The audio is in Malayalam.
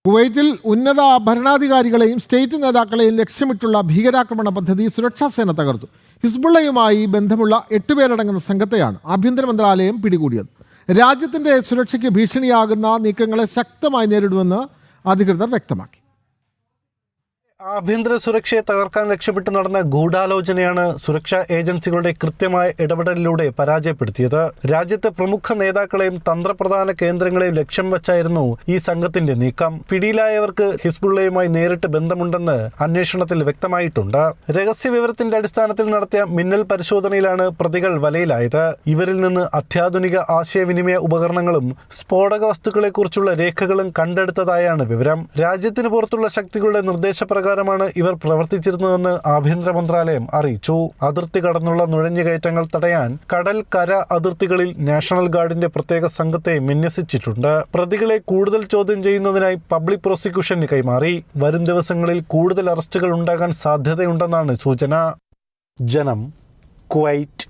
കുവൈറ്റിൽ ഉന്നത ഭരണാധികാരികളെയും സ്റ്റേറ്റ് നേതാക്കളെയും ലക്ഷ്യമിട്ടുള്ള ഭീകരാക്രമണ പദ്ധതി സുരക്ഷാ സേന തകർത്തു. ഹിസ്ബുള്ളയുമായി ബന്ധമുള്ള 8 പേരടങ്ങുന്ന സംഘത്തെയാണ് ആഭ്യന്തര മന്ത്രാലയം പിടികൂടിയത്. രാജ്യത്തിന്റെ സുരക്ഷയ്ക്ക് ഭീഷണിയാകുന്ന നീക്കങ്ങളെ ശക്തമായി നേരിടുമെന്ന് അധികൃതർ വ്യക്തമാക്കി. ആഭ്യന്തര സുരക്ഷയെ തകർക്കാൻ ലക്ഷ്യമിട്ട് നടന്ന ഗൂഢാലോചനയാണ് സുരക്ഷാ ഏജൻസികളുടെ കൃത്യമായ ഇടപെടലിലൂടെ പരാജയപ്പെടുത്തിയത്. രാജ്യത്തെ പ്രമുഖ നേതാക്കളെയും തന്ത്രപ്രധാന കേന്ദ്രങ്ങളെയും ലക്ഷ്യം വെച്ചായിരുന്നു ഈ സംഘത്തിന്റെ നീക്കം. പിടിയിലായവർക്ക് ഹിസ്ബുള്ളയുമായി നേരിട്ട് ബന്ധമുണ്ടെന്ന് അന്വേഷണത്തിൽ വ്യക്തമായിട്ടുണ്ട്. രഹസ്യ വിവരത്തിന്റെ അടിസ്ഥാനത്തിൽ നടത്തിയ മിന്നൽ പരിശോധനയിലാണ് പ്രതികൾ വലയിലായത്. ഇവരിൽ നിന്ന് അത്യാധുനിക ആശയവിനിമയ ഉപകരണങ്ങളും സ്ഫോടക വസ്തുക്കളെക്കുറിച്ചുള്ള രേഖകളും കണ്ടെടുത്തതായാണ് വിവരം. രാജ്യത്തിന് പുറത്തുള്ള ശക്തികളുടെ നിർദ്ദേശപ്രകാരം ഇവർ പ്രവർത്തിച്ചിരുന്നതെന്ന് ആഭ്യന്തര മന്ത്രാലയം അറിയിച്ചു. അതിർത്തി കടന്നുള്ള നുഴഞ്ഞുകയറ്റങ്ങൾ തടയാൻ കടൽ കര അതിർത്തികളിൽ നാഷണൽ ഗാർഡിന്റെ പ്രത്യേക സംഘത്തെ വിന്യസിച്ചിട്ടുണ്ട്. പ്രതികളെ കൂടുതൽ ചോദ്യം ചെയ്യുന്നതിനായി പബ്ലിക് പ്രോസിക്യൂഷന് കൈമാറി. വരും ദിവസങ്ങളിൽ കൂടുതൽ അറസ്റ്റുകൾ ഉണ്ടാകാൻ സാധ്യതയുണ്ടെന്നാണ് സൂചന. ജനം, കുവൈറ്റ്.